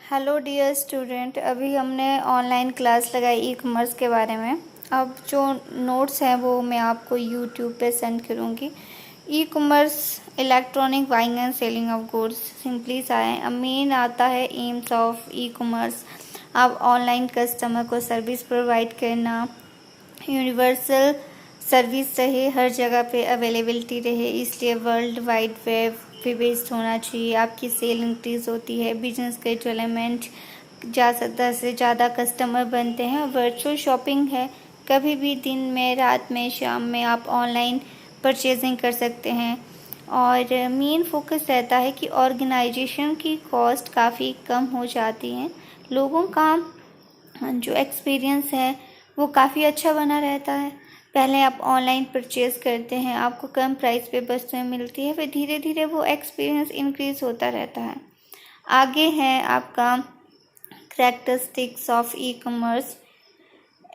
Hello dear student, अभी हमने online class लगाई ई कॉमर्स के बारे में। अब जो नोट्स हैं वो मैं आपको यूट्यूब पे सेंड करूँगी। E commerce electronic buying and selling of goods simply सा है। अब मेन आता है एम्स ऑफ ई कॉमर्स। अब ऑनलाइन कस्टमर को सर्विस प्रोवाइड करना, यूनिवर्सल सर्विस रहे, हर जगह पे अवेलेबिलिटी रहे, इसलिए वर्ल्ड वाइड वेब पे बेस्ड होना चाहिए। आपकी सेल इंक्रीज़ होती है, बिजनेस के डेवलपमेंट ज़्यादा से ज़्यादा कस्टमर बनते हैं। वर्चुअल शॉपिंग है, कभी भी दिन में, रात में, शाम में आप ऑनलाइन परचेजिंग कर सकते हैं। और मेन फोकस रहता है कि ऑर्गेनाइजेशन की कॉस्ट काफ़ी कम हो जाती है, लोगों का जो एक्सपीरियंस है वो काफ़ी अच्छा बना रहता है। पहले आप ऑनलाइन परचेज़ करते हैं, आपको कम प्राइस पे वस्तुएं मिलती है, फिर धीरे धीरे वो एक्सपीरियंस इंक्रीज़ होता रहता है। आगे है आपका करैक्टरिस्टिक्स ऑफ ई कॉमर्स।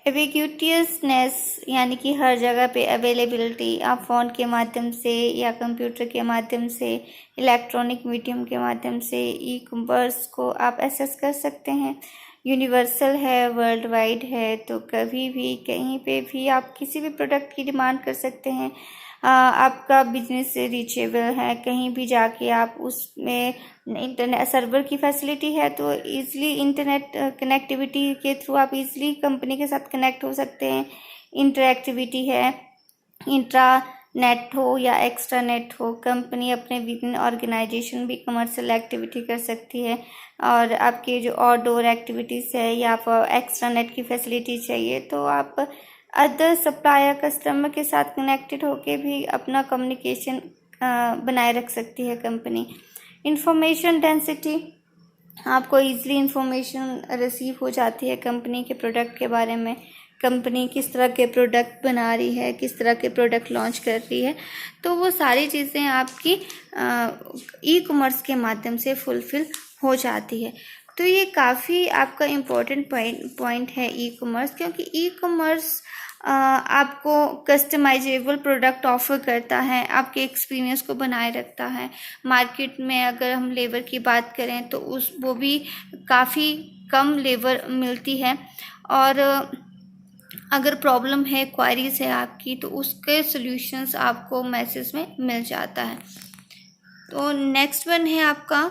एबिक्यूटियसनेस, यानी कि हर जगह पे अवेलेबिलिटी। आप फ़ोन के माध्यम से या कंप्यूटर के माध्यम से, इलेक्ट्रॉनिक मीडियम के माध्यम से ई कॉमर्स को आप एक्सेस कर सकते हैं। यूनिवर्सल है, वर्ल्ड वाइड है, तो कभी भी कहीं पे भी आप किसी भी प्रोडक्ट की डिमांड कर सकते हैं। आपका बिजनेस रीचेबल है, कहीं भी जाके आप उसमें इंटरनेट सर्वर की फैसिलिटी है तो ईज़िली इंटरनेट कनेक्टिविटी के थ्रू आप इजीली कंपनी के साथ कनेक्ट हो सकते हैं। इंटरएक्टिविटी है, इंट्रानेट हो या एक्स्ट्रा नेट हो, कंपनी अपने विभिन्न ऑर्गेनाइजेशन भी कमर्शियल एक्टिविटी कर सकती है। और आपके जो आउटडोर एक्टिविटीज़ है या आप एक्स्ट्रा नेट की फैसिलिटी चाहिए तो आप अदर सप्लायर कस्टमर के साथ कनेक्टेड होके भी अपना कम्युनिकेशन बनाए रख सकती है कंपनी। इंफॉर्मेशन डेंसिटी, आपको ईज़िली इंफॉर्मेशन रिसीव हो जाती है कंपनी के प्रोडक्ट के बारे में, कंपनी किस तरह के प्रोडक्ट बना रही है, किस तरह के प्रोडक्ट लॉन्च कर रही है, तो वो सारी चीज़ें आपकी ई कॉमर्स के माध्यम से फुलफ़िल हो जाती है। तो ये काफ़ी आपका इम्पोर्टेंट पॉइंट है ई कॉमर्स, क्योंकि ई कॉमर्स आपको कस्टमाइजेबल प्रोडक्ट ऑफर करता है, आपके एक्सपीरियंस को बनाए रखता है। मार्केट में अगर हम लेबर की बात करें तो वो भी काफ़ी कम लेबर मिलती है, और अगर प्रॉब्लम है, क्वारीज है आपकी, तो उसके सॉल्यूशंस आपको मैसेज में मिल जाता है। तो नेक्स्ट वन है आपका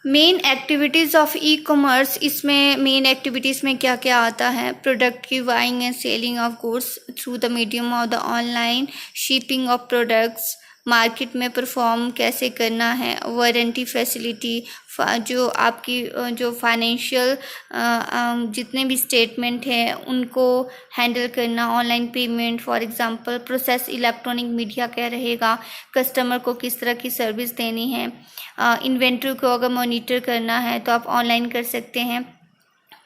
main activities of e commerce. इसमें मेन एक्टिविटीज़ में क्या क्या आता है? प्रोडक्ट की buying and selling of goods through the medium of the online, shipping of products, market में परफॉर्म कैसे करना है, वारंटी फैसिलिटी, जो आपकी जो फाइनेंशियल जितने भी स्टेटमेंट हैं उनको हैंडल करना, online payment, for example process electronic media क्या रहेगा, कस्टमर को किस तरह की सर्विस देनी है, इन्वेंट्री को अगर मॉनिटर करना है तो आप ऑनलाइन कर सकते हैं।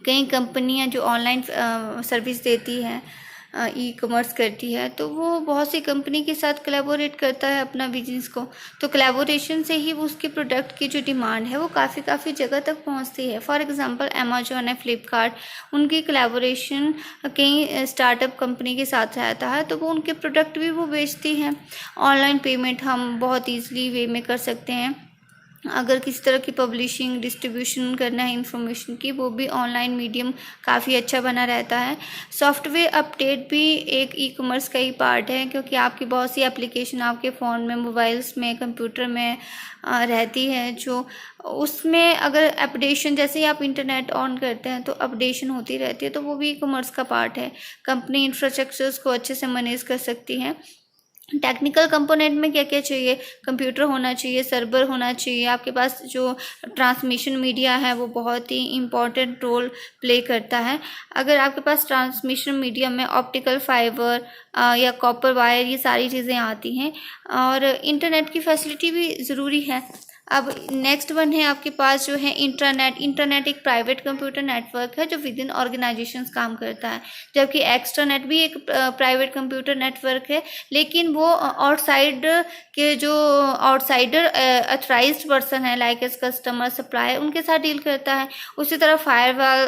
कई कंपनियां जो ऑनलाइन सर्विस देती हैं, ई कॉमर्स करती है, तो वो बहुत सी कंपनी के साथ कोलैबोरेट करता है अपना बिजनेस को, तो कोलैबोरेशन से ही वो उसके प्रोडक्ट की जो डिमांड है वो काफ़ी जगह तक पहुंचती है। फॉर एग्जांपल अमेजोन है, फ्लिपकार्ट, उनकी कोलैबोरेशन कई स्टार्टअप कंपनी के साथ रहता है, तो वो उनके प्रोडक्ट भी वो बेचती हैं। ऑनलाइन पेमेंट हम बहुत ईजिली वे में कर सकते हैं। अगर किसी तरह की पब्लिशिंग डिस्ट्रीब्यूशन करना है इन्फॉर्मेशन की, वो भी ऑनलाइन मीडियम काफ़ी अच्छा बना रहता है। सॉफ्टवेयर अपडेट भी एक ई कॉमर्स का ही पार्ट है, क्योंकि आपकी बहुत सी एप्लीकेशन आपके फ़ोन में, मोबाइल्स में, कंप्यूटर में रहती है, जो उसमें अगर अपडेशन, जैसे ही आप इंटरनेट ऑन करते हैं तो अपडेशन होती रहती है, तो वो भी ई कॉमर्स का पार्ट है। कंपनी इंफ्रास्ट्रक्चर्स को अच्छे से मैनेज कर सकती हैं। टेक्निकल कंपोनेंट में क्या क्या चाहिए? कंप्यूटर होना चाहिए, सर्वर होना चाहिए, आपके पास जो ट्रांसमिशन मीडिया है वो बहुत ही इम्पॉर्टेंट रोल प्ले करता है। अगर आपके पास ट्रांसमिशन मीडिया में ऑप्टिकल फाइबर या कॉपर वायर, ये सारी चीज़ें आती हैं, और इंटरनेट की फैसिलिटी भी ज़रूरी है। अब नेक्स्ट वन है आपके पास जो है इंट्रानेट। इंटरनेट एक प्राइवेट कंप्यूटर नेटवर्क है जो विद इन ऑर्गेनाइजेशंस काम करता है, जबकि एक्सट्रानेट भी एक प्राइवेट कंप्यूटर नेटवर्क है, लेकिन वो आउटसाइड के जो आउटसाइडर अथराइज्ड पर्सन है लाइक एस कस्टमर सप्लायर उनके साथ डील करता है। उसी तरह फायरवॉल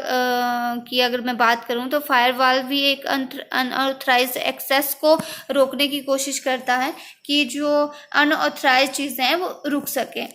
की अगर मैं बात करूं तो फायरवॉल भी एक अनऑथराइज्ड एक्सेस को रोकने की कोशिश करता है कि जो अनऑथराइज्ड चीज़ें हैं वो रुक सकें।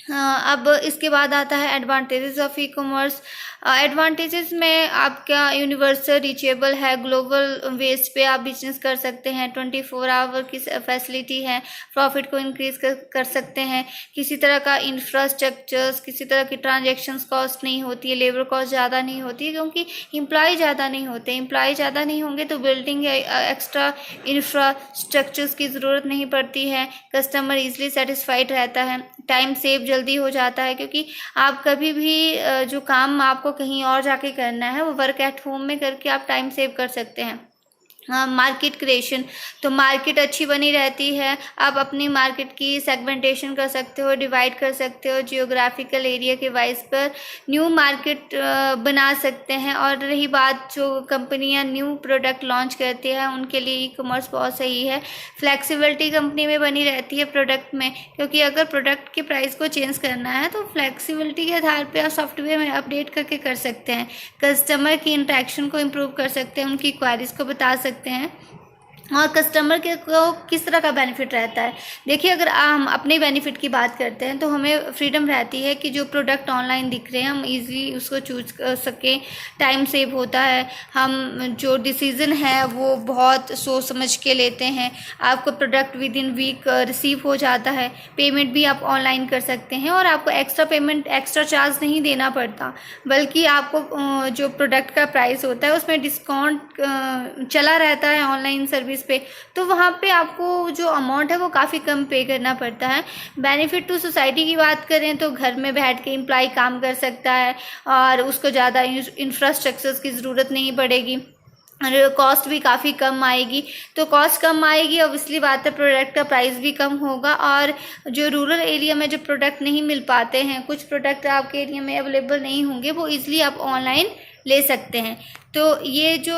अब इसके बाद आता है advantages of e commerce. Advantages में आपका यूनिवर्सल रीचेबल है, ग्लोबल बेस पे आप बिजनेस कर सकते हैं, 24 आवर की फैसिलिटी है, प्रॉफिट को इंक्रीज कर सकते हैं, किसी तरह का इंफ्रास्ट्रक्चर्स, किसी तरह की ट्रांजैक्शंस कॉस्ट नहीं होती है, लेबर कॉस्ट ज़्यादा नहीं होती है क्योंकि एम्प्लॉय ज़्यादा नहीं होते। एम्प्लॉय ज़्यादा नहीं होंगे तो बिल्डिंग या एक्स्ट्रा इंफ्रास्ट्रक्चर्स की ज़रूरत नहीं पड़ती है, कस्टमर ईजिली सेटिस्फाइड रहता है, टाइम सेव जल्दी हो जाता है क्योंकि आप कभी भी जो काम आपको कहीं और जाके करना है वो वर्क एट होम में करके आप टाइम सेव कर सकते हैं। मार्केट क्रिएशन, तो मार्केट अच्छी बनी रहती है, आप अपनी मार्केट की सेगमेंटेशन कर सकते हो, डिवाइड कर सकते हो, जियोग्राफिकल एरिया के वाइज पर न्यू मार्केट बना सकते हैं। और रही बात जो कंपनियां न्यू प्रोडक्ट लॉन्च करती हैं उनके लिए ई कॉमर्स बहुत सही है। फ्लेक्सिबिलिटी कंपनी में बनी रहती है प्रोडक्ट में, क्योंकि अगर प्रोडक्ट के प्राइस को चेंज करना है तो फ्लेक्सिबिलिटी के आधार पर आप सॉफ्टवेयर में अपडेट करके कर सकते हैं, कस्टमर की इंटरेक्शन को इम्प्रूव कर सकते हैं, उनकी क्वारीज को बता सकते हैं और कस्टमर के को किस तरह का बेनिफिट रहता है। देखिए, अगर हम अपने बेनिफिट की बात करते हैं तो हमें फ्रीडम रहती है कि जो प्रोडक्ट ऑनलाइन दिख रहे हैं हम इजीली उसको चूज कर सकें, टाइम सेव होता है, हम जो डिसीज़न है वो बहुत सोच समझ के लेते हैं, आपको product within week receive हो जाता है, पेमेंट भी आप ऑनलाइन कर सकते हैं और आपको एक्स्ट्रा चार्ज नहीं देना पड़ता, बल्कि आपको जो प्रोडक्ट का प्राइस होता है उसमें डिस्काउंट चला रहता है ऑनलाइन सर्विस पे, तो वहाँ पे आपको जो अमाउंट है वो काफ़ी कम पे करना पड़ता है। बेनिफिट टू सोसाइटी की बात करें तो घर में बैठ के एम्प्लॉय काम कर सकता है और उसको ज़्यादा इंफ्रास्ट्रक्चर्स की ज़रूरत नहीं पड़ेगी, कॉस्ट भी काफ़ी कम आएगी। तो कॉस्ट कम आएगी, ऑब्वियसली बात है प्रोडक्ट का प्राइस भी कम होगा। और जो रूरल एरिया में जो प्रोडक्ट नहीं मिल पाते हैं, कुछ प्रोडक्ट आपके एरिया में अवेलेबल नहीं होंगे, वो ईजिली आप ऑनलाइन ले सकते हैं। तो ये जो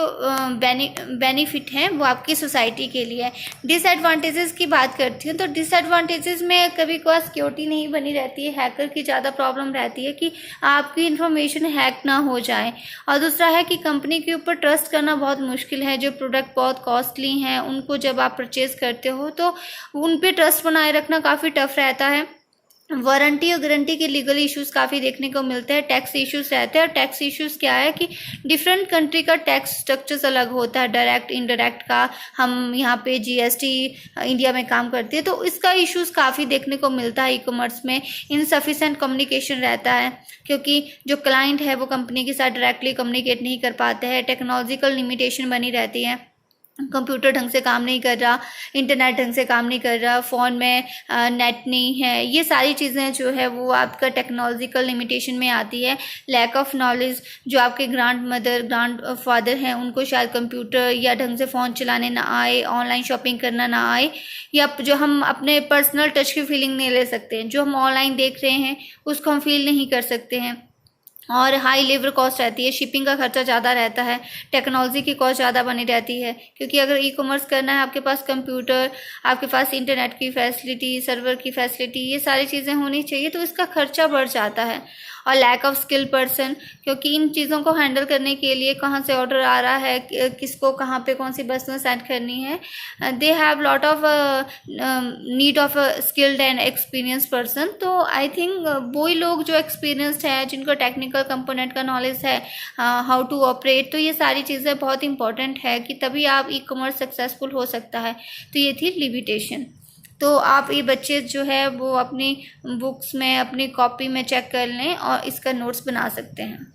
बेनिफिट हैं वो आपकी सोसाइटी के लिए है। डिसएडवांटेजेस की बात करती हूँ तो डिसएडवांटेजेस में कभी कोई सिक्योरिटी नहीं बनी रहती है, हैकर की ज़्यादा प्रॉब्लम रहती है कि आपकी इन्फॉर्मेशन हैक ना हो जाए। और दूसरा है कि कंपनी के ऊपर ट्रस्ट करना बहुत मुश्किल है, जो प्रोडक्ट बहुत कॉस्टली हैं उनको जब आप परचेज़ करते हो तो उन पर ट्रस्ट बनाए रखना काफ़ी टफ रहता है। वारंटी और गारंटी के लीगल इश्यूज़ काफ़ी देखने को मिलते हैं, टैक्स इश्यूज़ रहते हैं। और टैक्स इश्यूज़ क्या है कि डिफरेंट कंट्री का टैक्स स्ट्रक्चर्स अलग होता है, डायरेक्ट इनडायरेक्ट का, हम यहाँ पे जीएसटी इंडिया में काम करते हैं तो इसका इश्यूज़ काफ़ी देखने को मिलता है ई कॉमर्स में। इनसफिशेंट कम्युनिकेशन रहता है क्योंकि जो क्लाइंट है वो कंपनी के साथ डायरेक्टली कम्युनिकेट नहीं कर पाते हैं, टेक्नोलॉजिकल लिमिटेशन बनी रहती है, कंप्यूटर ढंग से काम नहीं कर रहा, इंटरनेट ढंग से काम नहीं कर रहा, फ़ोन में नेट नहीं है, ये सारी चीज़ें जो है वो आपका टेक्नोलॉजिकल लिमिटेशन में आती है। लैक ऑफ नॉलेज, जो आपके ग्रैंड मदर ग्रैंड फादर हैं उनको शायद कंप्यूटर या ढंग से फ़ोन चलाने ना आए, ऑनलाइन शॉपिंग करना ना आए, या जो हम अपने पर्सनल टच की फीलिंग नहीं ले सकते हैं, जो हम ऑनलाइन देख रहे हैं उसको हम फील नहीं कर सकते हैं। और हाई लेबर कॉस्ट रहती है, शिपिंग का खर्चा ज़्यादा रहता है, टेक्नोलॉजी की कॉस्ट ज़्यादा बनी रहती है क्योंकि अगर ई कॉमर्स करना है आपके पास कंप्यूटर, आपके पास इंटरनेट की फैसिलिटी, सर्वर की फैसिलिटी, ये सारी चीज़ें होनी चाहिए, तो इसका खर्चा बढ़ जाता है। और लैक ऑफ स्किल पर्सन, क्योंकि इन चीज़ों को हैंडल करने के लिए कहाँ से ऑर्डर आ रहा है, किसको कहाँ पे कौन सी बस में सेंड करनी है, they have lot of need of skilled and experience person. तो आई थिंक वही लोग जो एक्सपीरियंस्ड है, जिनको टेक्निकल कंपोनेंट का नॉलेज है, हाउ टू ऑपरेट, तो ये सारी चीज़ें बहुत इंपॉर्टेंट है कि तभी आप ई कॉमर्स सक्सेसफुल हो सकता है। तो ये थी लिमिटेशन। तो आप ये बच्चे जो है वो अपनी बुक्स में, अपनी कॉपी में चेक कर लें और इसका नोट्स बना सकते हैं।